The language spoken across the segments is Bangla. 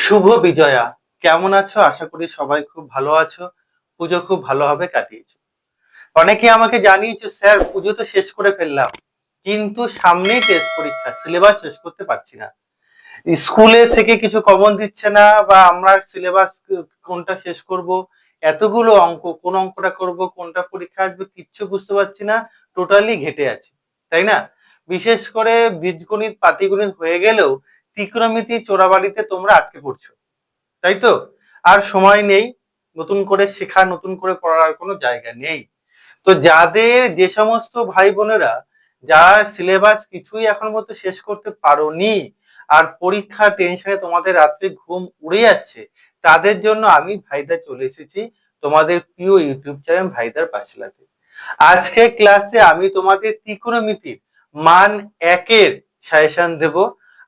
শুভ বিজয়া। কেমন আছো? আশা করি সবাই খুব ভালো আছো। পুজো খুব ভালোভাবে কাটিয়েছো। অনেকে আমাকে জানিয়েছে, স্যার পুজো তো শেষ করে ফেললাম, কিন্তু সামনেই টেস্ট পরীক্ষা, সিলেবাস শেষ করতে পারছি না। স্কুলে থেকে কিছু কমন দিচ্ছে না, বা আমরা সিলেবাস কোনটা শেষ করব, এতগুলো অঙ্ক, কোন অঙ্কটা করব, কোনটা পরীক্ষা আসবে, কিচ্ছু বুঝতে পারছি না। টোটালি ঘেটে আছি, তাই না? বিশেষ করে বীজগণিত পাটিগণিত হয়ে গেলেও ত্রিকোণমিতি চোরাবাড়িতে তোমরা আটকে পড়ছো, তাই তো? আর সময় নেই নতুন করে শেখা, নতুন করে পড়ার কোনো জায়গা নেই। তো যাদের, যে সমস্ত ভাই বোনেরা যারা সিলেবাস কিছুই এখন পর্যন্ত শেষ করতে পারোনি, আর পরীক্ষা টেনশনে তোমাদের রাত্রে ঘুম উড়ে যাচ্ছে, তাদের জন্য আমি ভাইদা চলে এসেছি, তোমাদের প্রিয় ইউটিউব চ্যানেল ভাইদার পাশে। আজকে ক্লাসে আমি তোমাদের ত্রিকোণমিতির মান একের সাজেশন দেব।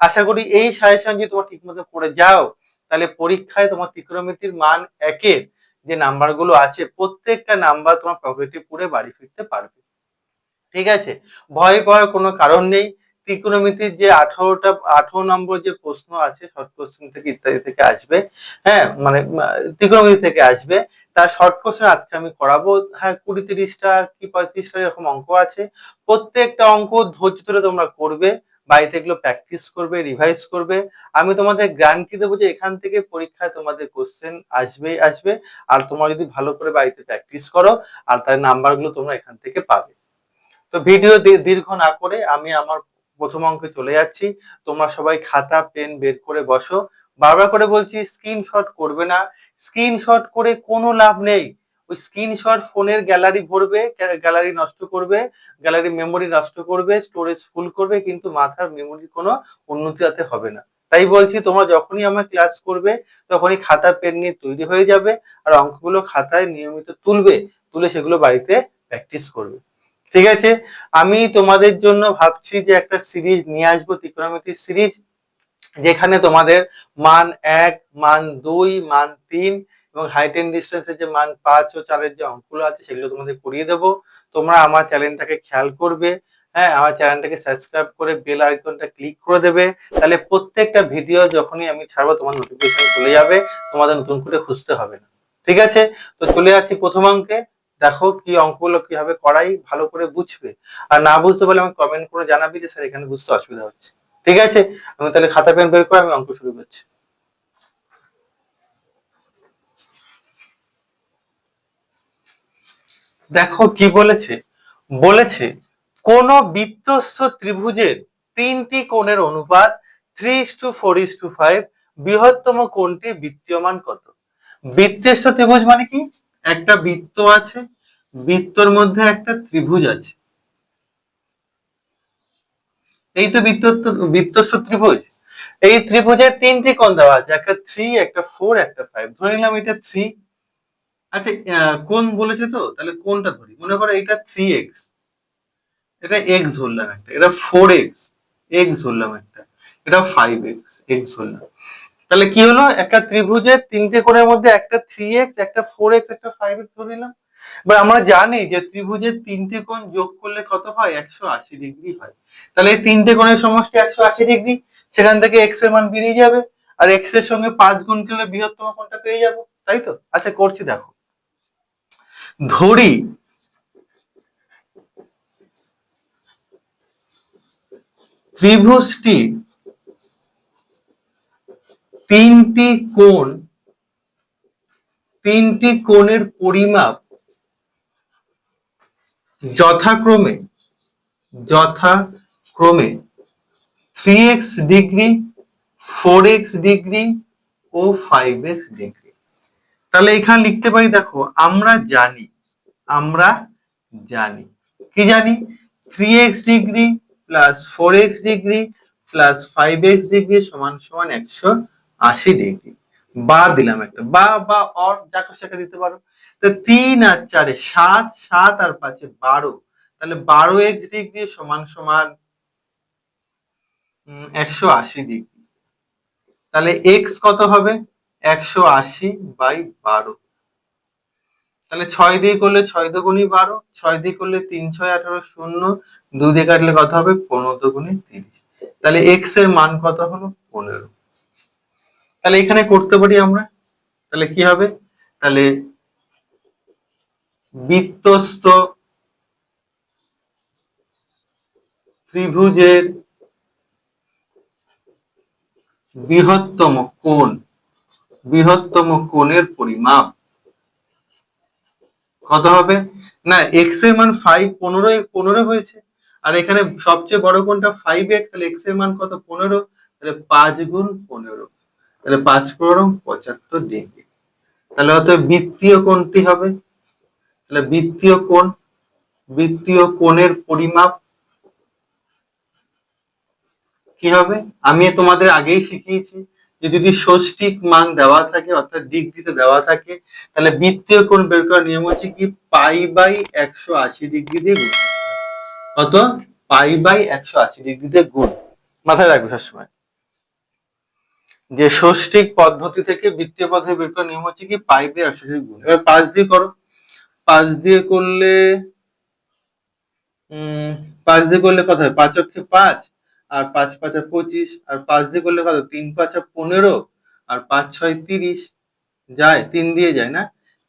আশা করি এই সাজেশন যদি তোমার ঠিকমতো করে যাও, তাহলে পরীক্ষায় তোমার ত্রিকোণমিতির মান একের যে নাম্বার গুলো আছে, প্রত্যেকটা নাম্বার তোমার পকেটে পুরে বাড়ি ফিরতে পারবে। ঠিক আছে? ভয় পাওয়ার কোনো কারণ নেই। ত্রিকোণমিতির যে 18 নম্বর যে প্রশ্ন আছে, শর্ট কোশ্চেন থেকে ইত্যাদি থেকে আসবে, হ্যাঁ, মানে ত্রিকোণমিতি থেকে আসবে, তার শর্ট কোশ্চেন আজকে আমি করাবো। হ্যাঁ, 20-30টা কি 35টা এরকম অঙ্ক আছে। প্রত্যেকটা অঙ্ক ধৈর্য ধরে তোমরা করবে, বাড়িতে এগুলো প্র্যাকটিস করবে, রিভাইজ করবে। আমি তোমাদের গ্যারান্টি দেবো যে এখান থেকে পরীক্ষায় তোমাদের কোশ্চেন আসবেই আসবে। আর তোমরা যদি ভালো করে বাড়িতে প্র্যাকটিস করো, আর তার নাম্বারগুলো তোমরা এখান থেকে পাবে। তো ভিডিও দীর্ঘ না করে আমি আমার প্রথম অঙ্কে চলে যাচ্ছি। তোমরা সবাই খাতা পেন বের করে বসো। বারবার করে বলছি, স্ক্রিনশট করবে না। স্ক্রিনশট করে কোনো লাভ নেই। ওই স্ক্রিনশট ফোনের গ্যালারি ভরবে, গ্যালারি নষ্ট করবে, গ্যালারি মেমোরি নষ্ট করবে, স্টোরেজ ফুল করবে, কিন্তু মাথার মেমোরির কোনো উন্নতি তাতে হবে না। তাই বলছি, তোমরা যখনই আমার ক্লাস করবে, তখনই খাতা পেন নিয়ে তৈরি হয়ে যাবে, আর অঙ্কগুলো খাতায় নিয়মিত তুলবে, তুলে সেগুলো বাড়িতে প্র্যাকটিস করবে। ঠিক আছে? আমি তোমাদের জন্য ভাবছি যে একটা সিরিজ নিয়ে আসবো, ত্রিকোণমিতির সিরিজ, যেখানে তোমাদের মান 1, মান 2, মান 3 এবং হাইট এন্ড ডিস্টেন্সের যে মান 5 ও 4 এর যে অঙ্কগুলো আছে, সেগুলো তোমাদের করিয়ে দেবো। তোমরা আমার চ্যানেলটাকে খেয়াল করবে, হ্যাঁ, আমার চ্যানেলটাকে সাবস্ক্রাইব করে বেল আইকনটা ক্লিক করে দেবে। তাহলে প্রত্যেকটা ভিডিও যখনই আমি ছাড়বো, তোমার নোটিফিকেশন চলে যাবে, তোমাদের নতুন করে খুঁজতে হবে না। ঠিক আছে? তো চলে যাচ্ছি প্রথম অঙ্কে। দেখো কি অঙ্কগুলো কিভাবে করাই, ভালো করে বুঝবে। আর না বুঝতে পারলে আমি কমেন্ট করে জানাবি যে স্যার এখানে বুঝতে অসুবিধা হচ্ছে। ঠিক আছে? আমি তাহলে খাতা পেন বের করে আমি অঙ্ক শুরু করছি। দেখো কি বলেছে। বলেছে কোন বৃত্তস্থ ত্রিভুজের তিনটি কোণের অনুপাত 3:4:5, বৃহত্তম কোণটি বৃত্তীয় মান কত? বৃত্তস্থ ত্রিভুজ মানে কি? একটা বৃত্ত আছে, বৃত্তর মধ্যে একটা ত্রিভুজ আছে, এই তো বৃত্তস্থ ত্রিভুজ। এই ত্রিভুজের তিনটি কোণ দেওয়া আছে, একটা 3, একটা 4, একটা 5। ধরে নিলাম এটা 3। আচ্ছা, কোণ বলেছে তো, তাহলে কোণটা ধরি। মনে করো এটা 3x, এটা x ধরলাম একটা, এটা 4x, x ধরলাম একটা, এটা 5x, x ধরলাম। তাহলে কি হলো, একটা ত্রিভুজের তিনটে কোণের মধ্যে একটা 3x, একটা 4x, একটা 5x ধরে নিলাম। এবার আমরা জানি যে ত্রিভুজের তিনটে কোণ যোগ করলে কত হয়? 180 ডিগ্রি হয়। তাহলে এই তিনটে কোণের সমষ্টি 180 ডিগ্রি। সেখান থেকে x এর মান বেরিয়ে যাবে, আর x এর সঙ্গে 5 গুণ করলে বৃহত্তম কোণটা পেয়ে যাবো, তাই তো? আচ্ছা, করছি দেখো। ধরি ত্রিভুজটি তিনটি কোণ, তিনটি কোণের পরিমাপ যথাক্রমে যথাক্রমে 3x ডিগ্রি, 4x ডিগ্রি ও 5x ডিগ্রি। তাহলে এখানে লিখতে পারি, দেখো আমরা জানি কি জানি? 3x degree plus 4x degree plus 5x degree সমান সমান 180 ডিগ্রি। বা দিলাম একটা, বা অর যা সেটা দিতে পারো। তো 3 আর 4 7, 7 আর 5 12, তাহলে 12x ডিগ্রি সমান সমান 180 ডিগ্রি। তাহলে x কত হবে? 180/12। তাহলে 6 দিয়ে করলে 6 দুগুণী 12, 6 দিয়ে করলে 3 6 18, শূন্য 2 দিয়ে কাটলে কত হবে? 15 দুগুণী 30। তাহলে x এর মান কত হলো? 15। তাহলে এখানে করতে পারি আমরা, তাহলে কি হবে, তাহলে বৃত্তস্থ ত্রিভুজের বৃহত্তম কোণের পরিমাপ কত হবে, না এক্স এর মান 15 হয়েছে, আর এখানে সবচেয়ে বড় কোণটা 5x, তাহলে এক্স এর মান কত 15, তাহলে 5 গুণ 15, তাহলে 5×15 75 ডিগ্রি। তাহলে অতএব বৃত্তীয় কোণটি হবে, তাহলে বৃত্তীয় কোণের পরিমাপ কি হবে, আমি তোমাদের আগেই শিখিয়েছি যে যদি ষষ্ঠিক মান দেওয়া থাকে অর্থাৎ ডিগ্রিতে দেওয়া থাকে, তাহলে বৃত্তীয় কোণ বের করার নিয়ম হচ্ছে কি π/180 ডিগ্রি দিয়ে গুণ, কত π/180 ডিগ্রি দিয়ে গুণ, মাথায় রাখবে সবসময় যে ষষ্ঠিক পদ্ধতি থেকে বৃত্তীয় পদ্ধতি বের করার নিয়ম হচ্ছে কি π/180 গুণ। এবার 5 দিয়ে করো, 5 দিয়ে করলে 5 দিয়ে করলে কত হয়, 5 অক্ষে 5, আর 5 5 25, আর 5 দিয়ে করলে কত 3 5 15, আর 5 6 30, যায় 3 দিয়ে যায় না,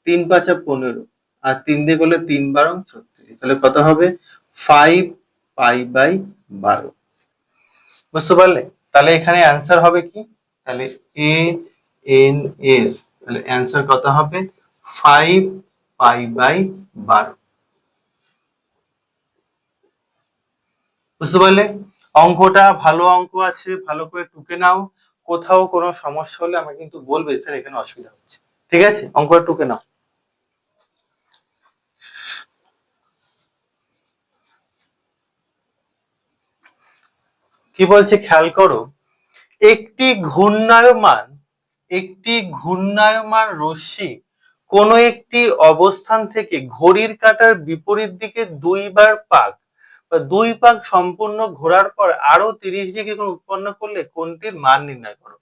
3 5 15, আর 3 দিয়ে করলে 3 12 36, তাহলে কত হবে 5π/12, বুঝতে পারলে। তাহলে এখানে অ্যান্সার হবে কি, তাহলে ANS, তাহলে অ্যান্সার কত হবে 5π/12, বুঝতে পারলে। অঙ্কটা ভালো অঙ্ক আছে, ভালো করে টুকে নাও, কোথাও কোনো সমস্যা হলে আমাকে কিন্তু বলবে স্যার এখানে অসুবিধা হচ্ছে, ঠিক আছে, অঙ্কটা টুকে নাও। কি বলছে খেয়াল করো, একটি ঘূর্ণায়মান রশ্মি কোন একটি অবস্থান থেকে ঘড়ির কাঁটার বিপরীত দিকে দুই পাক সম্পূর্ণ ঘোরার পর আরো 30 ডিগ্রি কোণ উৎপন্ন করলে কোণটির মান নির্ণয় করো।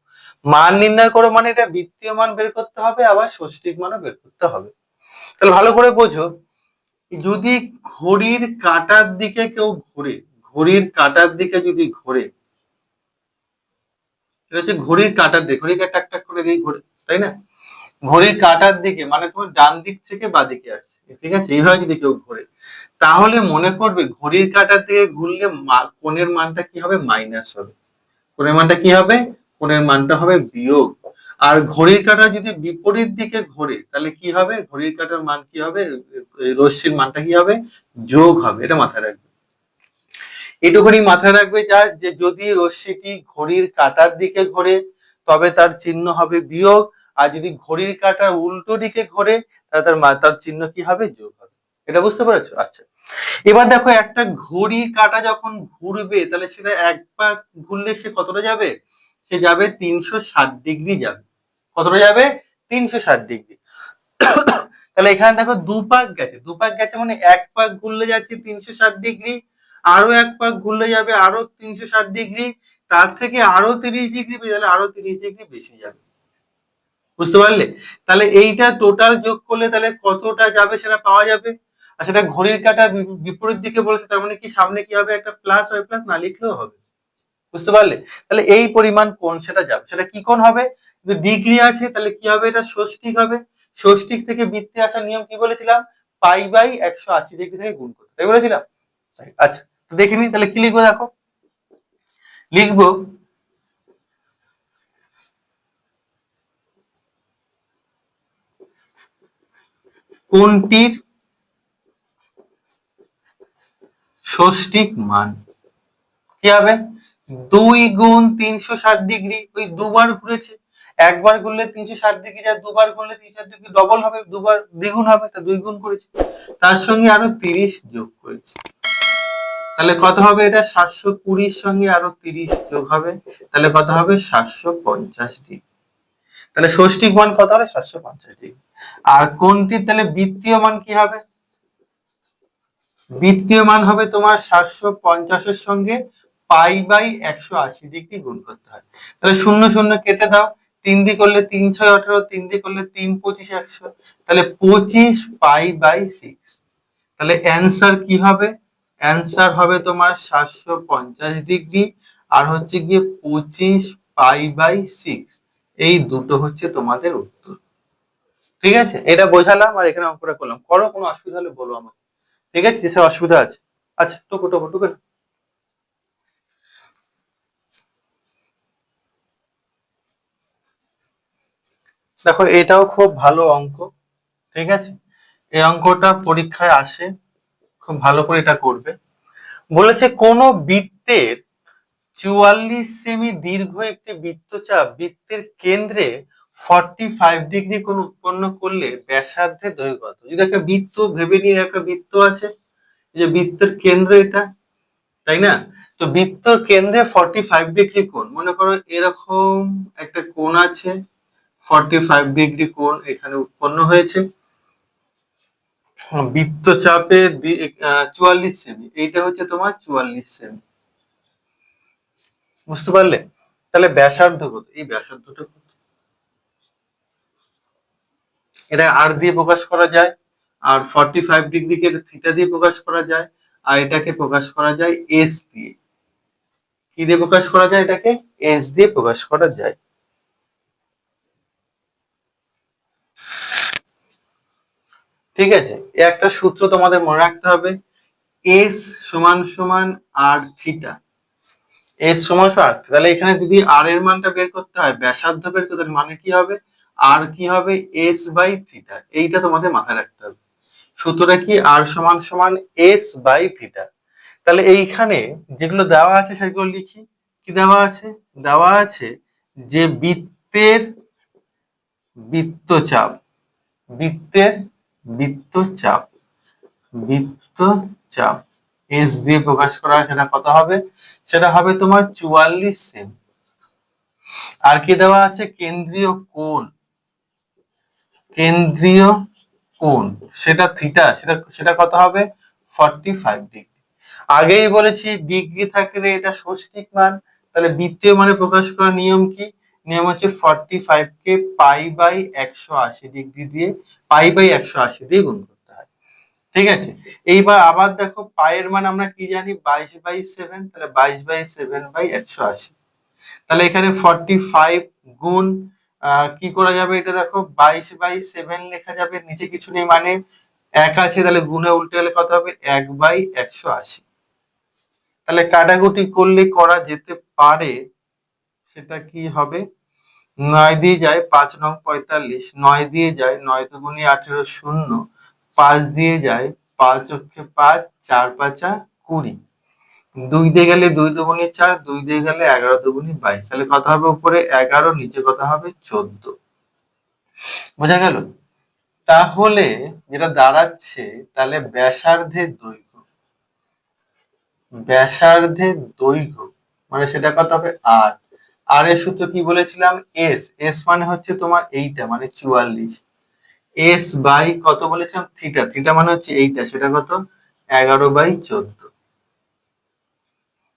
মান নির্ণয় করো মানে এটা বৃত্তীয় মান বের করতে হবে, আবার ষষ্ঠিক মানও বের করতে হবে। তাহলে ভালো করে বোঝো, যদি ঘড়ির কাঁটার দিকে কেউ ঘোরে, ঘড়ির কাঁটার দিকে যদি ঘোরে, এটা হচ্ছে ঘড়ির কাঁটার দিকে, ঘড়ির কাঁটা টাক টাক করে দিয়ে ঘোরে, তাই না, ঘড়ির কাঁটার দিকে মানে তোমার ডান দিক থেকে বাঁ দিকে আসছে, ঠিক আছে, এইভাবে যদি কেউ ঘোরে, তাহলে মনে করবে ঘড়ির কাঁটার দিকে ঘুরলে কোণের মানটা কি হবে, মাইনাস হবে, কোণের মানটা কি হবে, কোণের মানটা হবে বিয়োগ। আর ঘড়ির কাঁটা যদি বিপরীত দিকে ঘোরে তাহলে কি হবে, ঘড়ির কাঁটার মান কি হবে, রশ্মির মানটা কি হবে, যোগ হবে, এটা মাথায় রাখবে। এটুকুনি মাথায় রাখবে যা, যে যদি রশ্মিটি ঘড়ির কাঁটার দিকে ঘোরে তবে তার চিহ্ন হবে বিয়োগ, আর যদি ঘড়ির কাঁটার উল্টো দিকে ঘোরে তাহলে তার চিহ্ন কি হবে, যোগ হবে। এটা বুঝতে পেরেছো? আচ্ছা, এবার দেখো একটা ঘড়ি কাঁটা যখন ঘুরবে তাহলে সেটা এক পাক ঘুরলে সে কতটা যাবে, সে যাবে 360 ডিগ্রি যাবে, কতটা যাবে, 360 ডিগ্রি। তাহলে এখানে দেখো দুপাক গেছে মানে এক পাক ঘুরলে যাচ্ছে 360 ডিগ্রি, আরো এক পাক ঘুরলে যাবে আরো 360 ডিগ্রি, তার থেকে আরো 30 ডিগ্রি, তাহলে আরো 30 ডিগ্রি বেশি যাবে, বুঝতে পারলে। তাহলে এইটা টোটাল যোগ করলে তাহলে কতটা যাবে সেটা পাওয়া যাবে, আর সেটা ঘড়ির কাঁটার বিপরীত দিকে বলেছে, তার মানে কি সামনে কি হবে, একটা প্লাস হয়, প্লাস না লিখলেও হবে, বুঝতে পারলে। তাহলে এই পরিমাণ কোণ সেটা যাবে, সেটা কি কোণ হবে, যদি ডিগ্রি আছে তাহলে কি হবে, এটা ষষ্ঠিক হবে, ষষ্ঠিক থেকে বৃত্তে আসার নিয়ম কি বলেছিলাম, π/180 ডিগ্রি থেকে গুণ করতে, তাই বলেছিলাম। আচ্ছা, তো দেখে নি তাহলে কি লিখবো, দেখো লিখবো কোণটির ষষ্ঠিক মান কি হবে, 2 গুণ 360 ডিগ্রি, ওই দুবার ঘুরেছে, একবার ঘুরলে 360 ডিগ্রি যায়, দুবার ঘুরলে 360 ডিগ্রি ডবল হবে, দুবার দ্বিগুণ হবে, তা 2 গুণ করেছে, তার সঙ্গে আরো 30 যোগ করেছে, তাহলে কত হবে, এটা 720 সঙ্গে আরো 30 যোগ হবে, তাহলে কত হবে 750 ডিগ্রি। তাহলে ষষ্ঠিক মান কত হবে, 750 ডিগ্রি। আর কোণটির তাহলে বৃত্তীয় মান কি হবে, বৃত্তীয় মান হবে তোমার 750 এর সঙ্গে π/180 ডিগ্রি গুণ করতে হয়, তাহলে 0 0 কেটে দাও, 3 দিয়ে করলে 3 6 18, 3 দিয়ে করলে 3 25 100, তাহলে 25 π/6, তাহলে অ্যান্সার কি হবে, অ্যান্সার হবে তোমার 750 ডিগ্রি, আর হচ্ছে গিয়ে 25 π/6, এই দুটো হচ্ছে তোমাদের উত্তর। ঠিক আছে, এটা বোঝালাম আর এখানে অঙ্কটা করলাম। করো, কোনো অসুবিধা হলে বলো আমাকে। ঠিক আছে, সে অসুবিধা আছে? আচ্ছা, টুকু টুকু টুকু। দেখো, এটাও খুব ভালো অঙ্ক। ঠিক আছে, এই অঙ্কটা পরীক্ষায় আসে, খুব ভালো করে এটা করবে। বলেছে কোন বৃত্তের 44 সেমি দীর্ঘ একটি বৃত্তচাপ বৃত্তের কেন্দ্রে 45 ডিগ্রি কোণ উৎপন্ন করলে ব্যাসার্ধের দৈর্ঘ্য কত? যদি একটা বৃত্ত ভেবে নিয়ে, একটা বৃত্ত আছে, এই যে বৃত্তের কেন্দ্র এটা, তাই না? তো বৃত্তর কেন্দ্রে 45 ডিগ্রি কোণ, মনে করো এরকম একটা কোণ আছে, 45 ডিগ্রি কোণ এখানে উৎপন্ন হয়েছে। বৃত্তচাপে 44 সেমি, এইটা হচ্ছে তোমার 44 সেমি। বুঝতে পারলে? তাহলে ব্যাসার্ধ কত? এই ব্যাসার্ধটা কত? এটা আর দিয়ে প্রকাশ করা যায়, আর 45 ডিগ্রিকে থিটা দিয়ে প্রকাশ করা যায়, আর এটাকে প্রকাশ করা যায় এস দিয়ে। কি দিয়ে প্রকাশ করা যায়? এটাকে এস দিয়ে প্রকাশ করা যায়। ঠিক আছে, একটা সূত্র তোমাদের মনে রাখতে হবে, এস সমান সমান আর থিটা। এস সমান সমান আর, তাহলে এখানে যদি আর এর মানটা বের করতে হয়, ব্যাসার্ধ বের করতে হয়, মানে কি হবে? আর কি হবে? S by theta. এইটা তোমাদের মাথায় রাখতে হবে। সূত্রটা কি? আর সমান সমান এস বাই থিটা। তাহলে এইখানে যেগুলো দেওয়া আছে সেগুলো লিখি। কি দেওয়া আছে? দেওয়া আছে যে বৃত্তের বৃত্তচাপ, বৃত্তের বৃত্তচাপ, বৃত্তচাপ এস দিয়ে প্রকাশ করা হয়, সেটা কত হবে? সেটা হবে তোমার 44 সেমি। আর কি দেওয়া আছে? কেন্দ্রীয় কোণ, কেন্দ্রীয় কোণ সেটা থিটা, সেটা সেটা কত হবে? 45 ডিগ্রি। আগেই বলেছি ডিগ্রি থাকলে এটা ষষ্ঠিক মান। তাহলে বৃত্তীয় মানে প্রকাশ করার নিয়ম কি? নিয়ম হচ্ছে 45 কে পাই বাই 180 ডিগ্রি দিয়ে, পাই বাই 180 দিয়ে গুণ করতে হয়। ঠিক আছে, এইবার আবার দেখো, পায়ের মান আমরা কি জানি? 22/7। তাহলে 22/7/180। তাহলে এখানে 45 গুণ কি করা যাবে? এটা দেখো, 22/7 লেখা যাবে, নিচে কিছু নেই মানে এক আছে, তাহলে গুণে উল্টে গেলে কত হবে? 1/180। তাহলে কাটাকুটি করলে করা যেতে পারে, সেটা কি হবে? 9 দিয়ে যায় 5 নং 45, 9 দিয়ে যায় 9 দুগুণে 18, শূন্য, 5 দিয়ে যায় 5 অক্ষে 5, 4 5 20, 2 দিয়ে গেলে 2 দুগুণে 4, 2 দিয়ে গেলে 11 দুগুণে 22। তাহলে কত হবে? উপরে 11, নিচে কত হবে? 14। বোঝা গেল? তাহলে যেটা দাঁড়াচ্ছে, তাহলে ব্যাসার্ধের দৈর্ঘ্য, ব্যাসার্ধের দৈর্ঘ্য মানে সেটা কত হবে? আর আর এর সূত্র কি বলেছিলাম? এস, এস মানে হচ্ছে তোমার এইটা, মানে 44। এস বাই কত বলেছিলাম? থিটা, থিটা মানে হচ্ছে এইটা, সেটা কত? 11/14।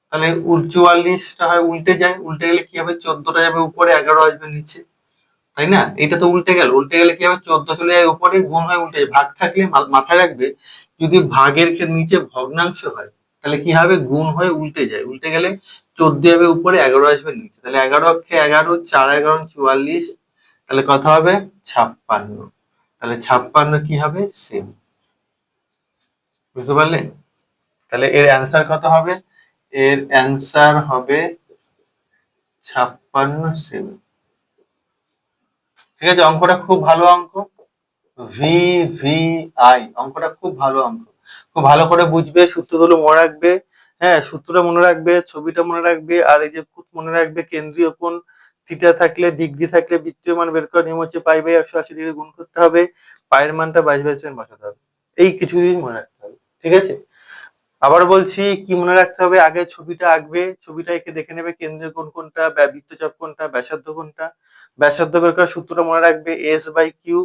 তাহলে 44টা হয় উল্টে যায়, উল্টে গেলে কি হবে? 14টা যাবে উপরে, 11 আসবে নিচে, তাই না? এটা তো উল্টে গেল, উল্টে গেলে কি হবে? 14 চলে যায় উপরে, গুণ হয়ে উল্টে যায়। ভাগ থাকলে মাথায় রাখবে, যদি ভাগের নিচে ভগ্নাংশ হয়, তাহলে কি হবে? গুণ হয়ে উল্টে যায়, উল্টে গেলে 14 যাবে উপরে, 11 আসবে নিচে। তাহলে 11 অক্ষে 11, 4 11 44। তাহলে কত হবে? 56। তাহলে 56 কি হবে? সেমি। বুঝতে পারলে? তাহলে এর অ্যান্সার কত হবে? এর অ্যান্সার হবে 56 সেমি। ঠিক আছে, অঙ্কটা খুব ভালো অঙ্ক। ভি ভি আই, অঙ্কটা খুব ভালো অঙ্ক, খুব ভালো করে বুঝবে, সূত্রগুলো মনে রাখবে। হ্যাঁ, সূত্রটা মনে রাখবে, ছবিটা মনে রাখবে, আর এই যে মনে রাখবে কেন্দ্রীয় কোণ থিটা থাকলে, ডিগ্রি থাকলে বৃত্তীয় মান বের করার নিয়ম হচ্ছে পাই বাই 180 ডিগ্রি গুণ করতে হবে, পায়ের মানটা 22/7 বসাতে হবে। এই কিছু জিনিস মনে রাখতে হবে। ঠিক আছে, আবার বলছি, কি মনে রাখতে হবে? আগে ছবিটা আঁকবে, ছবিটা এঁকে দেখে নেবে কেন্দ্রীয় কোণ কোনটা, বৃত্তচাপ কোনটা, ব্যাসার্ধ কোনটা। ব্যাসার্ধ বের করার সূত্রটা মনে রাখবে, এস বাই কিউ।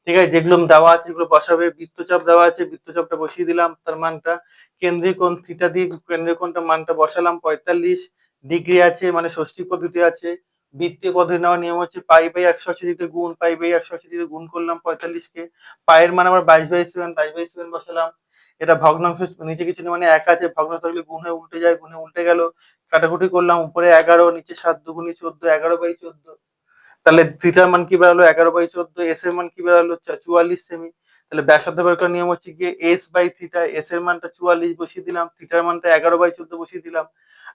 ঠিক আছে, যেগুলো দেওয়া আছে সেগুলো বসাবে। বৃত্তচাপ দেওয়া আছে, বৃত্তচাপটা বসিয়ে দিলাম, তার মানটা। কেন্দ্রীয় কোণ থিটা দিয়ে কেন্দ্রীয় কোণটা মানটা বসালাম 45 ডিগ্রি আছে, মানে ষষ্ঠী পদ্ধতি আছে। বৃত্তীয় পদ্ধতি নেওয়ার নিয়ম হচ্ছে পাই বাই 180 ডিগ্রি গুণ, পাই বাই 180 ডিগ্রি গুণ করলাম 45 কে, পায়ের মান আমার 22/7, 22/7 বসালাম। এটা ভগ্নাংশ, নিচে কিছু নেই মানে এক আছে, ভগ্নাংশ থাকলে গুণ হয়ে উল্টে যায়, গুণে উল্টে গেল। কাটাকুটি করলাম, উপরে 11, নিচে 7 দুগুণে 14, 11/14। তাহলে থিটার মান কি বেরোলো 11/14, এস এর মান কি বেরোলো 44 সেমি। তাহলে ব্যাসার্ধ বের করার নিয়ম হচ্ছে গিয়ে এস বাই থিটা, এস এর মানটা 44 বসিয়ে দিলাম, থিটার মানটা 11/14 বসিয়ে দিলাম।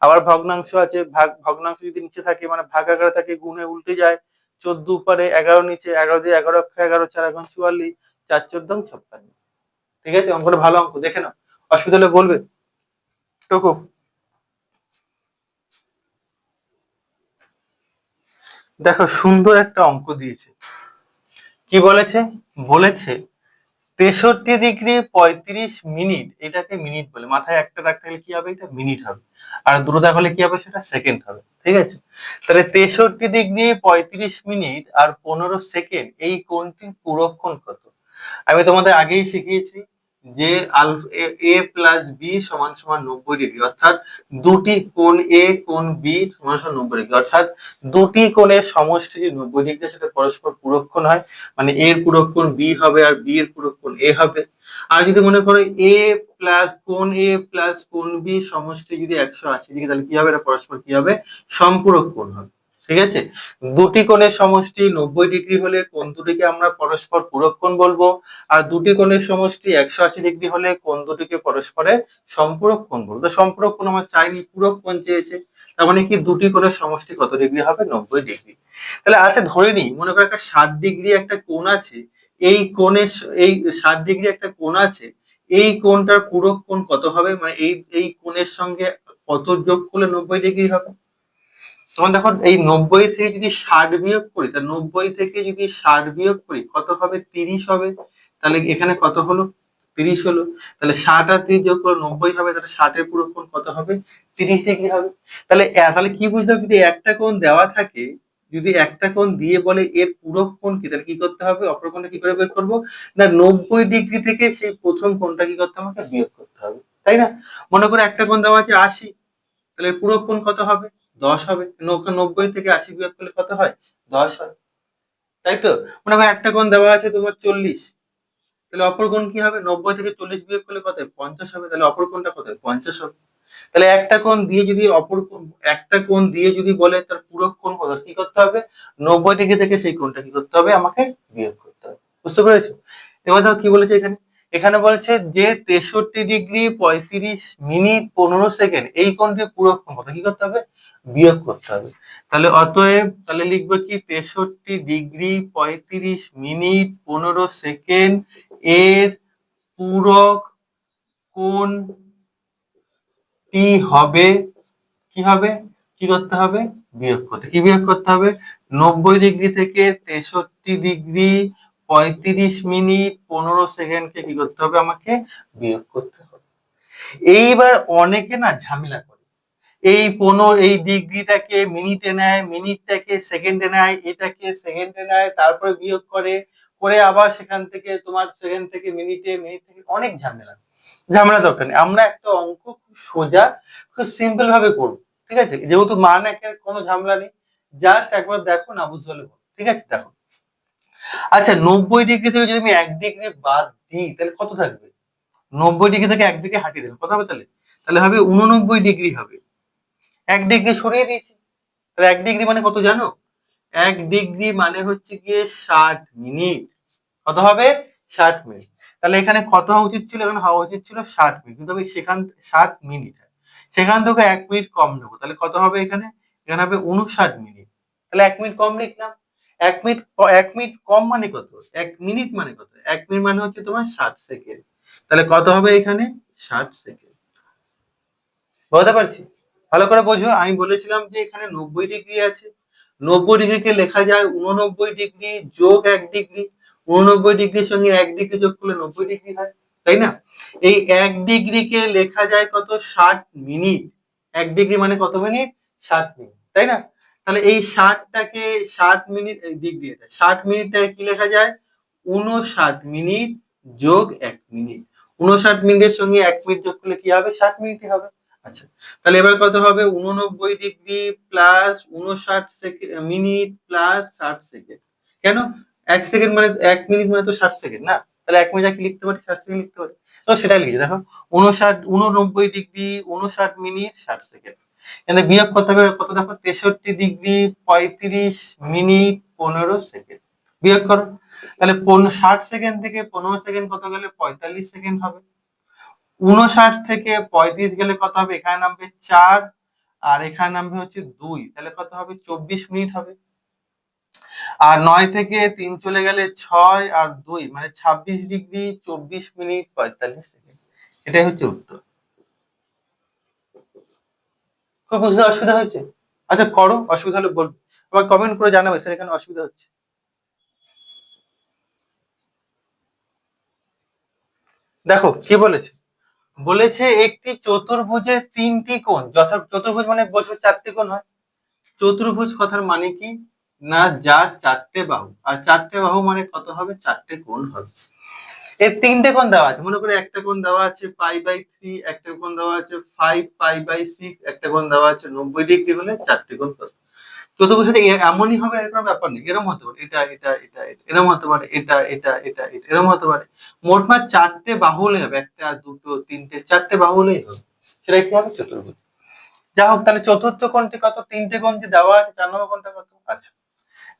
আবার ভগ্নাংশ আছে, ভগ্নাংশ যদি নিচে থাকে মানে ভাগ আকারে থাকে, গুণে উল্টে যায়, 14 উপরে 11 নিচে, 11 দিয়ে 11 11 4 এখন 44, 4 14 56। ঠিক আছে, অঙ্কটা ভালো অঙ্ক, দেখে নাও, অসুবিধা হলে বলবে। টুকু দেখো সুন্দর একটা অঙ্ক দিয়েছে। কি বলেছে? বলেছে 63°35', এটাকে মিনিট বলে, মাথায় একটা রাখতে গেলে কি হবে, এটা মিনিট হবে, আর দুটো হলে কি হবে, সেটা সেকেন্ড হবে। ঠিক আছে, তাহলে 63°35' আর 15 সেকেন্ড, এই কোণটির পুরক্ষণ কত? আমি তোমাদের আগেই শিখিয়েছি যে এ প্লাস বি সমান সমান 90°, অর্থাৎ দুটি কোণ এ কোণ বি সমান সমান 90°, অর্থাৎ দুটি কোণের সমষ্টি যে 90°, সেটা পরস্পর পুরক্ষণ হয়, মানে এর পুরক্ষণ বি হবে আর বি এর পুরক্ষণ এ হবে। আর যদি মনে করো এ প্লাস কোণ বি সমষ্টি যদি 180°, তাহলে কি হবে, এটা পরস্পর কি হবে, সম্পূরক কোণ হবে। ঠিক আছে, দুটি কোণের সমষ্টি 90° হলে কোণ দুটিকে আমরা পরস্পর পুরক্ষণ বলবো, আর দুটি কোণের সমষ্টি 180° হলে কোণ দুটিকে পরস্পরের সম্পূরক কোণ বলবো। তো সম্পূরক কোণ আমার চাইনি, পূরক কোণ চেয়েছে, তার মানে কি দুটি কোণের সমষ্টি কত ডিগ্রি হবে, 90°। তাহলে আচ্ছা ধরে নিই, মনে করো একটা 60° একটা কোণ আছে, এই কোণের এই 60° একটা কোণ আছে, এই কোণটার পূরক কোণ কত হবে, মানে এই কোণের সঙ্গে কত যোগ করলে 90° হবে। তখন দেখো এই 90 থেকে যদি 60 বিয়োগ করি, তা 90 থেকে যদি 60 বিয়োগ করি কত হবে, 30 হবে। তাহলে এখানে কত হলো, 30 হলো। তাহলে 60 আর 30 যোগ করে 90 হবে, তাহলে 60 এর পুরোক্ষণ কত হবে, 30° হবে। তাহলে তাহলে কি বুঝলাম, যদি একটা কোণ দেওয়া থাকে, যদি একটা কোণ দিয়ে বলে এর পূরক কোণ কি, তাহলে কি করতে হবে, অপর কোণটা কি করে বের করবো, না 90° থেকে সেই প্রথম কোণটা কি করতে হবে, আমাকে বিয়োগ করতে হবে, তাই না? মনে করো একটা কোণ দেওয়া আছে 80, তাহলে পূরক কোণ কত হবে, 10 হবে। 90 থেকে 80 বিয়োগ করলে কত হয়, 10 হয়, তাই তো? মনে হয় একটা কোণ দেওয়া আছে তোমার 40, তাহলে অপর কোণ কি হবে, 90 থেকে 40 বিয়োগ করলে কত হয়, 50 হবে, তাহলে অপর কোণটা কত হয়, 50 হবে। তাহলে একটা কোণ দিয়ে যদি একটা কোণ দিয়ে যদি বলে তার পূরক কোণ কত, কি করতে হবে, 90° থেকে সেই কোণটা কি করতে হবে, আমাকে বিয়োগ করতে হবে। বুঝতে পেরেছো? এবার দেখো কি বলেছে এখানে, এখানে বলেছে যে 63°35'15" এই কোণটির পূরক কোণ কত, কি করতে হবে, বিয়োগ করতে হবে। তাহলে অতএব তাহলে লিখবো কি, 63°35'15" এর পূরক কোণ টি হবে, কি হবে, কি করতে হবে, বিয়োগ করতে, কি বিয়োগ করতে হবে, 90° থেকে 63°35'15" কি করতে হবে, আমাকে বিয়োগ করতে হবে। এইবার অনেকে না ঝামেলা করে, এই ডিগ্রিটাকে মিনিটে নেয়, মিনিটটাকে সেকেন্ডে নেয়, এটাকে সেকেন্ডে নেয়, তারপরে বিয়োগ করে, করে আবার সেখান থেকে তোমার সেকেন্ড থেকে মিনিটে, মিনিট থেকে, অনেক ঝামেলা। ঝামেলা দরকার নেই, আমরা একটা অঙ্ক খুব সোজা, খুব সিম্পল ভাবে করবো। ঠিক আছে, যেহেতু মান একের কোনো ঝামেলা নেই, জাস্ট একবার দেখো, না বুঝতে হলে বলো। ঠিক আছে, দেখো, আচ্ছা 90° থেকে যদি আমি 1° বাদ দিই, তাহলে কত থাকবে, 90° থেকে একদিকে হাঁটিয়ে দিলাম, কত হবে তাহলে, তাহলে হবে 89° হবে। 1° সরিয়ে দিয়েছি, তাহলে 1° মানে কত জানো, 1° মানে হচ্ছে গিয়ে 60 মিনিট। কত হবে, 60 মিনিট। তাহলে এখানে কত হওয়া উচিত ছিল, এখানে হওয়া উচিত ছিল 60 মিনিট, কিন্তু আমি সেখান 60 মিনিট, সেখান থেকে 1 মিনিট কম নেবো, তাহলে কত হবে এখানে, এখানে হবে 59 মিনিট। তাহলে 1 মিনিট কম লিখলাম। 1 মিনিট কম মানে কত, 1 মিনিট মানে কত, 1 মিনিট মানে হচ্ছে তোমার 60 সেকেন্ড। তাহলে কত হবে এখানে, 60 সেকেন্ড। বুঝতে পারছি? ভালো করে বোঝো, আমি বলেছিলাম যে এখানে 90° আছে, 90° কে লেখা যায় 89° যোগ 1°। 89°র সঙ্গে 1° যোগ করলে 90° হয়, তাই না? এই 1° কে লেখা যায় কত, 60 মিনিট। 1° মানে কত মিনিট, 60 মিনিট, তাই না? তাহলে এই 60টাকে 60 মিনিট, এই ডিগ্রি, 60 মিনিটটাকে কি লেখা যায়, 59 মিনিট যোগ 1 মিনিট। 59 মিনিটের সঙ্গে 1 মিনিট যোগ করলে কি হবে, 60 মিনিটই হবে। আচ্ছা, তাহলে এবার কত হবে, 89° প্লাস 59 মিনিট প্লাস 60 সেকেন্ড। কেন, 1 সেকেন্ড মানে 1 মিনিট মানে তো 60 সেকেন্ড না, তাহলে 1 মিনিট কি লিখতে পারি, 60 সেকেন্ড লিখতে পারি। তো সেটাই লিখি, দেখো 89° 59 মিনিট 60 সেকেন্ড। এখানে বিয়োগ করতে হবে কত, দেখো 63°35' 15 সেকেন্ড। বিয়োগ করো, তাহলে 60 সেকেন্ড থেকে 15 সেকেন্ড কত গেলে 45 সেকেন্ড হবে। 59 থেকে 35 গেলে কত হবে, এখানে নামবে 4 আর এখানে নামবে হচ্ছে 2, তাহলে কত হবে 24 মিনিট হবে। আর 9 থেকে 3 চলে গেলে 6 আর 2 মানে 26 ডিগ্রি 24 মিনিট 45 সেকেন্ড। এটাই হচ্ছে উত্তর। খুব বুঝতে অসুবিধা হয়েছে? আচ্ছা করো, অসুবিধা হলে বলবো, আবার কমেন্ট করে জানাবে স্যার এখানে অসুবিধা হচ্ছে। দেখো কি বলেছে, বলেছে একটি চতুর্ভুজের 3টি কোণ, চতুর্ভুজ মানে বছর 4টে কোণ হয়। চতুর্ভুজ কথার মানে কি না, যার 4টে বাহু, আর 4টে বাহু মানে কত হবে, 4টে কোণ হবে। এর 3টে কোণ দেওয়া আছে, মনে করে একটা কোণ দেওয়া আছে π/3, একটা কোণ দেওয়া আছে 5π/6, একটা কোণ দেওয়া আছে 90 ডিগ্রি, হলে 4টে কোণ কত। চতুর্ভুজ এমনই হবে, এর কোনো ব্যাপার নেই, এরকম হতে পারে এটা এটা এটা এরকম হতে পারে, এটা এটা এটা এরকম হতে পারে। মোটমাট 4টে বাহু হলে হবে, একটা দুটো তিনটে 4টে বাহু হলেই হবে, সেটাই কি হবে চতুর্ভুজ। যা হোক, তাহলে চতুর্থ কোণটি কত, 3টে কোণ যে দেওয়া আছে, 4 নম্বর কোণটা কত। আচ্ছা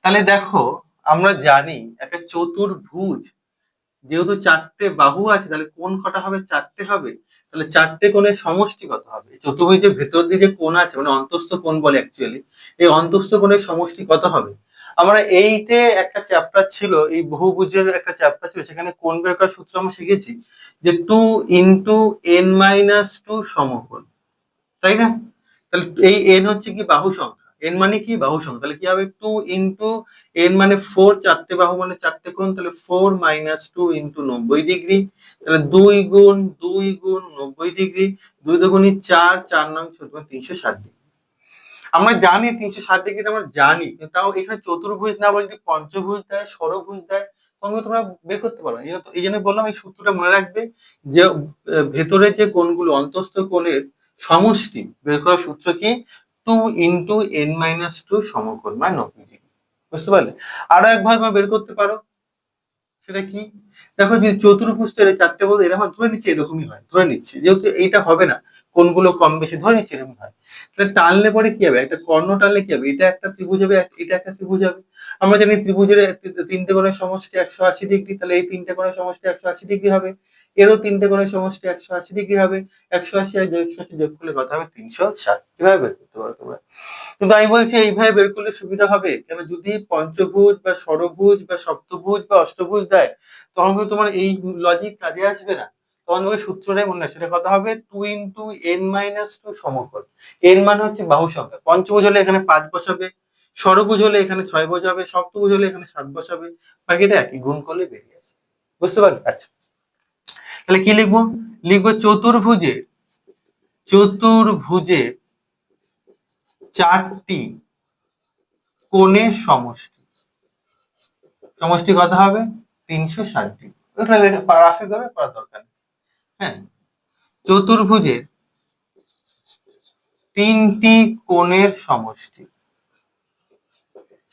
তাহলে দেখো, আমরা জানি একটা চতুর্ভুজ যেহেতু 4টে বাহু আছে, তাহলে কোণ কটা হবে, 4টে হবে। তাহলে 4টে কোণের সমষ্টি কত হবে, চতুর্ভুজের ভেতর দিয়ে যে কোণ আছে মানে অন্তস্থ কোণ বলে অ্যাকচুয়ালি, এই অন্তস্থ কোণের সমষ্টি কত হবে। আমরা এইতে একটা চ্যাপ্টার ছিল, এই বহুভুজের একটা চ্যাপ্টার ছিল, সেখানে কোণ বের করার সূত্র আমরা শিখেছি যে 2 × n - 2 সমকোণ, তাই না। তাহলে এই n হচ্ছে কি বাহু সংখ্যা, n মানে কি বাহু সংখ্যা, তাহলে কি হবে 2 × n মানে 4, 4টে বাহু মানে 4টে কোণ, তাহলে 4 - 2 × 90 ডিগ্রি, তাহলে 2 × 90 ডিগ্রি, 2 দুগুণী 4, 4 নং 360 ডিগ্রি। আমরা জানি 360 ডিগ্রি আমরা জানি, কিন্তু তাও এখানে চতুর্ভুজ না বলে যদি পঞ্চভুজ দেয়, ষড়ভুজ দেয়, তখন তোমরা বের করতে পারো। এই জন্য বললাম এই সূত্রটা মনে রাখবে, যে ভেতরে যে কোণগুলো অন্তস্থ কোণের সমষ্টি বের করার সূত্র কি, 2 × n - 2 সমকোণ মানে 90 ডিগ্রি। বুঝতে পারলে? আরো একভাবে তোমরা বের করতে পারো, সেটা কি, দেখো যে চতুর্ভুজ 4টে বলতে এরকম ধরে নিচ্ছে, এরকমই হয় ধরে নিচ্ছে, যেহেতু এইটা হবে না, কোনগুলো কম বেশি ধরে নিচ্ছে এরকম হয়, তাহলে টানলে পরে কি হবে, একটা কর্ণ টানলে কি হবে, এটা একটা ত্রিভুজ হবে, এটা একটা ত্রিভুজ হবে। আমরা জানি ত্রিভুজের 3টে কোণের সমষ্টি 180 ডিগ্রি, তাহলে এই 3টে কোণের সমষ্টি 180 ডিগ্রি হবে, এরও 3টে কোণের সমষ্টি 180 ডিগ্রি হবে, 180 আর 180 যোগ করলে কত হবে 360। কিভাবে বের করতে পারো তোমরা, কিন্তু আমি বলছি এইভাবে বের করলে সুবিধা হবে, কেন যদি পঞ্চভুজ বা ষড়ভুজ বা সপ্তভুজ বা অষ্টভুজ দেয়, তখন কিন্তু তোমার এই লজিক কাজে আসবে না, তখন তোমাকে সূত্রটাই মনে হয়, সেটা কথা হবে 2 × n - 2 সমকোণ। n মানে হচ্ছে বাহু সংখ্যা, পঞ্চভুজ হলে এখানে 5 বসাবে, ষড়ভুজ হলে এখানে 6 বসাবে, সপ্তভুজ হলে এখানে 7 বসাবে, বাকিটা একই, গুণ করলে বেরিয়ে আসে। বুঝতে পারলে? আচ্ছা তাহলে কি লিখবো, লিখবো চতুর্ভুজের 4টি কোণের সমষ্টি, সমষ্টি কত হবে 360 ডিগ্রি। ওটা রাফে করে পড়ার দরকার নেই। হ্যাঁ, চতুর্ভুজের 3টি কোণের সমষ্টি,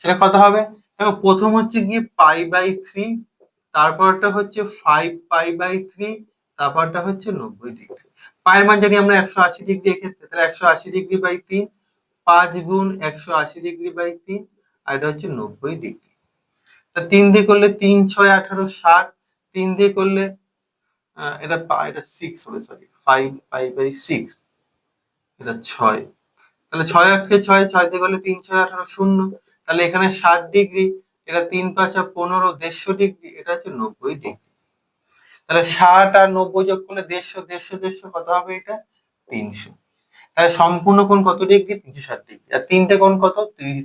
সেটা কত হবে, দেখো প্রথম হচ্ছে গিয়ে π/3, তারপরটা হচ্ছে 5π/3, তারপরটা হচ্ছে 90 ডিগ্রি। পায়ের মান জানি আমরা 180 ডিগ্রি, এক্ষেত্রে তাহলে 180 ডিগ্রি বাই 3, 5 গুণ 180 ডিগ্রি বাই 3, আর এটা হচ্ছে 90 ডিগ্রি। তা 3 দিয়ে করলে 3 6 18 60, 3 দিয়ে করলে এটা 6 হবে, সরি 5π/6, এটা 6, তাহলে 6 অক্ষে 6, 6 দিয়ে করলে 3 6 18 শূন্য, তাহলে এখানে 60 ডিগ্রি, এটা 3 5 15, 150 ডিগ্রি, এটা হচ্ছে 90 ডিগ্রি। তাহলে 60 আর 90 যোগ করলে 150, 150 150 কত হবে, এটা 300। তাহলে সম্পূর্ণ কোণ কত ডিগ্রি, 360 ডিগ্রি, আর 3টে কোণ কত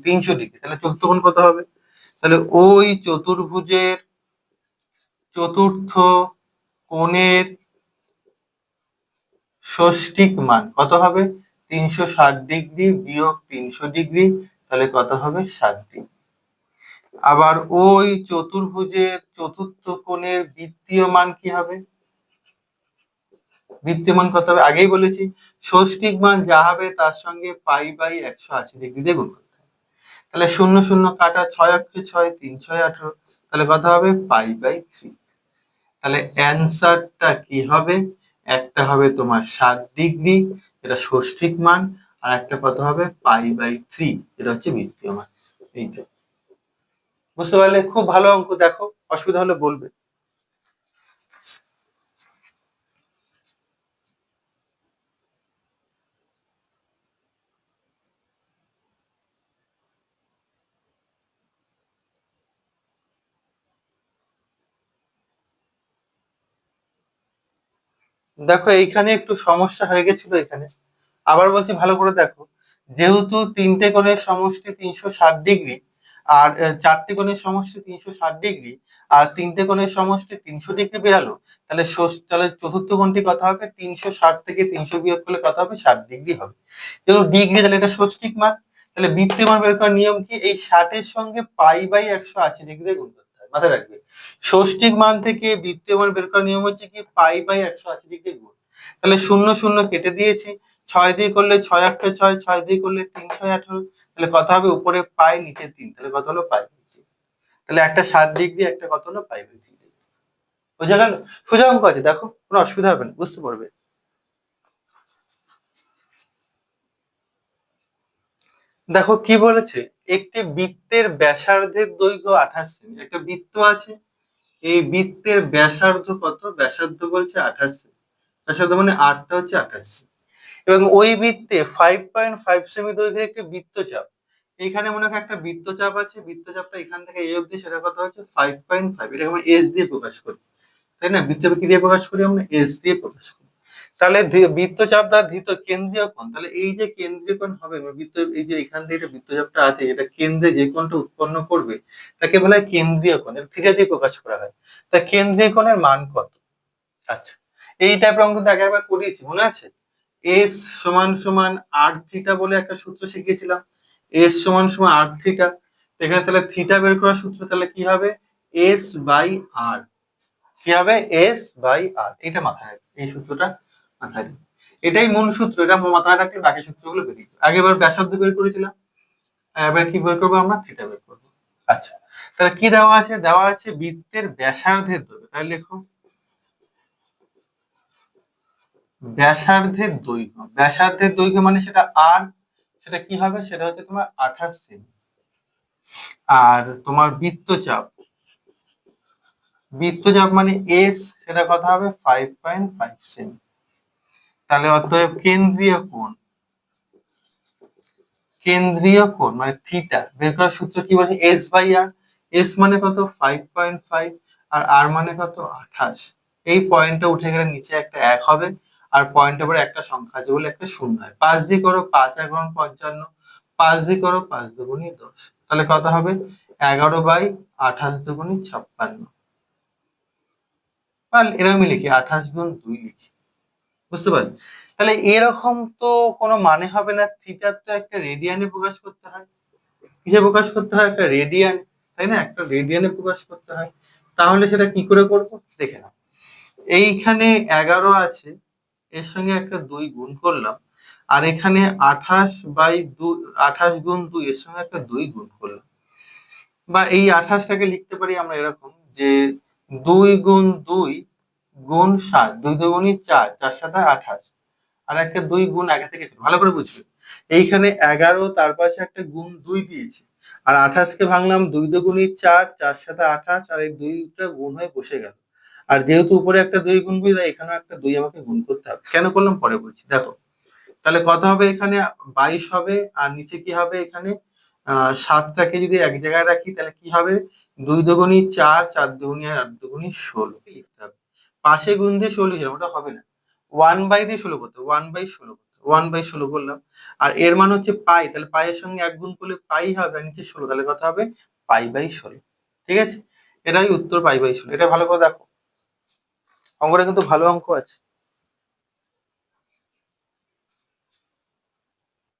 300 ডিগ্রি, তাহলে চতুর্থ কোণ কত হবে, তাহলে ওই চতুর্ভুজের চতুর্থ কোণের ষষ্ঠিক মান কত হবে, 360 ডিগ্রি বিয়োগ 300 ডিগ্রি, তাহলে কত হবে 60 ডিগ্রি। আবার ওই চতুর্ভুজের চতুর্থ কোণের বৃত্তীয় মান কি হবে, বৃত্তীয় মান কত হবে, আগেই বলেছি ষষ্ঠিক মান যা হবে তার সঙ্গে π/180 ডিগ্রি দিয়ে গুণ করতে হবে। তাহলে 0 0 কাটা, 6 অক্ষে 6, 3 6 18, তাহলে কত হবে π/3। তাহলে অ্যান্সারটা কি হবে, একটা হবে তোমার 60 ডিগ্রি, এটা ষষ্ঠিক মান, আর একটা কত হবে π/3, এটা হচ্ছে বৃত্তীয় মান। এইটা বুঝতে পারলে? খুব ভালো অঙ্ক, দেখো অসুবিধা হলে বলবে। দেখো এইখানে একটু সমস্যা হয়ে গেছিল এখানে, আবার বলছি ভালো করে দেখো। যেহেতু তিনটে কোণের সমষ্টি 360 ডিগ্রি, আর চারটে কোণের সমষ্টি 360 ডিগ্রি, আর তিনটে কোণের সমষ্টি 300 ডিগ্রি বেরালো, তাহলে তাহলে চতুর্থ কোণটি কত হবে? 360 থেকে 300 বিয়োগ করলে কত হবে? 60 ডিগ্রি হবে। যেহেতু ডিগ্রি, তাহলে এটা ষষ্ঠিক মান। তাহলে বৃত্তীয় মান বের করার নিয়ম কি? এই 60-এর সঙ্গে π/180 ডিগ্রি গুণ করতে হয়, মাথায় রাখবে। ষষ্ঠিক মান থেকে বৃত্তীয় মান বের করার নিয়ম হচ্ছে কি? π/180 ডিগ্রি গুণ। তাহলে শূন্য শূন্য কেটে দিয়েছি, 6 দিয়ে করলে 6 × 6 = 6, 6 দিয়ে করলে 3×6 = 18, তাহলে কত হবে? উপরে পাই, নিচে 3, তাহলে কত হলো? π/3। তাহলে একটা 60 ডিগ্রি, একটা কত হলো? π/3। বোঝা গেল? সোজা অঙ্ক আছে, দেখো কোনো অসুবিধা হবে না, বুঝতে পারবে। দেখো কি বলেছে, একটি বৃত্তের ব্যাসার্ধের দৈর্ঘ্য 28 সেমি। একটা বৃত্ত আছে, এই বৃত্তের ব্যাসার্ধ কত? ব্যাসার্ধ বলছে 28 সেমি। ব্যাসার্ধ মানে আটটা হচ্ছে 28 সেমি। এবং ওই বৃত্তে 5.5 সেমি দৈর্ঘ্যের একটি বৃত্তচাপ। এইখানে মনে হয় একটা বৃত্তচাপ আছে, বৃত্তচাপটা এখান থেকে এই অবধি, সেটা কথা হচ্ছে 5.5, এটা আমরা এস দিয়ে প্রকাশ করি, তাই না? বৃত্তচাপ কি দিয়ে প্রকাশ করি? আমরা এস দিয়ে প্রকাশ করি। তাহলে বৃত্তচাপ দ্বারা ধৃত কেন্দ্রীয় কোণ, তাহলে এই যে কেন্দ্রীয় কোণ হবে বৃত্ত, এই যে এখান থেকে বৃত্তচাপটা আছে, এটা কেন্দ্রে যে কোণটা উৎপন্ন করবে তাকে বলা হয় কেন্দ্রীয় কোণ। এটা থিটা দিয়ে প্রকাশ করা হয়। তা কেন্দ্রীয় কোণের মান কত? আচ্ছা, এই টাইপের অঙ্ক তো আগে একবার করিয়েছি, মনে আছে? এস সমান সমান আর থিটা বলে একটা সূত্র শিখিয়েছিলাম। এস সমান সমান আর থিটা। এখানে তাহলে থিটা বের করার সূত্র তাহলে কি হবে? এস বাই আর। কি হবে? এস বাই আর। এটা মাথায় রাখবে, এই সূত্রটা মাথায় রাখবে। এটাই মূল সূত্র, এটা মাথায় রাখলে বাকি সূত্রগুলো বেরিয়ে যাবে। আগেবার ব্যাসার্ধ বের করেছিলাম, এবার কি বের করবো? আমরা থিটা বের করবো। আচ্ছা, তাহলে কি দেওয়া আছে? দেওয়া আছে বৃত্তের ব্যাসার্ধের দৈর্ঘ্য। তাহলে লেখো ব্যাসার্ধের দৈর্ঘ্য। ব্যাসার্ধের দৈর্ঘ্য মানে সেটা আর, সেটা কি হবে? সেটা হচ্ছে তোমার 28 সেমি। আর তোমার বৃত্তচাপ, বৃত্তচাপ মানে এস, সেটা কথা হবে 5.5 সেমি। তাহলে অতএব কেন্দ্রীয় কোণ, কেন্দ্রীয় কোণ মানে থিটা বের করার সূত্র কি বলছে? S by R. এস মানে কত? 5.5, আর আর মানে কত? 28। এই পয়েন্টটা উঠে গেলে নিচে একটা 1 হবে, আর পয়েন্টের পরে একটা সংখ্যা আছে বলে একটা শূন্য হয়। 5 দিয়ে করো, 5×1 = 55, 5 দিয়ে করো, 5×2 = 10, তাহলে কত হবে? 11/28×2 = 56। বা এরকমই লিখি, 28×2 লিখি, বুঝতে পারলি? তাহলে এরকম তো কোনো মানে হবে না, থিটার তো একটা রেডিয়ানে প্রকাশ করতে হয়। কিসে প্রকাশ করতে হয়? একটা রেডিয়ান, তাই না? একটা রেডিয়ানে প্রকাশ করতে হয়। তাহলে সেটা কি করে করবো দেখে নাও। এইখানে 11 আছে, এর সঙ্গে একটা 2 গুণ করলাম, আর এখানে 28/2, 28×2, এর সঙ্গে একটা 2 গুণ করলাম। বা এই 28টাকে লিখতে পারি আমরা এরকম যে 2×2 × 7, 2 দুগুণী 4, 4×7 = 28, আর একটা 2 গুণ আগে থেকে ছিল, ভালো করে বুঝবে। এইখানে 11, তার পাশে একটা গুণ 2 দিয়েছি, আর 28কে ভাঙলাম 2 দুগুণী 4, 4×7 = 28, আর এই 2টা গুণ হয়ে বসে গেল। আর যেহেতু উপরে একটা 2 গুণ করি, তাই এখানেও একটা 2 আমাকে গুণ করতে হবে। কেন করলাম পরে বলছি, দেখো। তাহলে কত হবে? এখানে 22 হবে, আর নিচে কি হবে? এখানে 7টাকে যদি এক জায়গায় রাখি তাহলে কি হবে? 2 দুগুণী 4, 4 দুগুণী 8, 8 দুগুণী 16 লিখতে হবে। পাশে গুণ দিয়ে 16 লিখলাম, ওটা হবে না। 1 দিয়ে 16 করতে, 1/16 করতে, 1/16 করলাম। আর এর মান হচ্ছে পাই, তাহলে পাইয়ের সঙ্গে 1 গুণ করলে পাই হবে, আর নিচে 16, তাহলে কত হবে? π/16। ঠিক আছে, এটাই উত্তর, π/16। এটা ভালো করে দেখো, অঙ্কটা কিন্তু ভালো অঙ্ক আছে।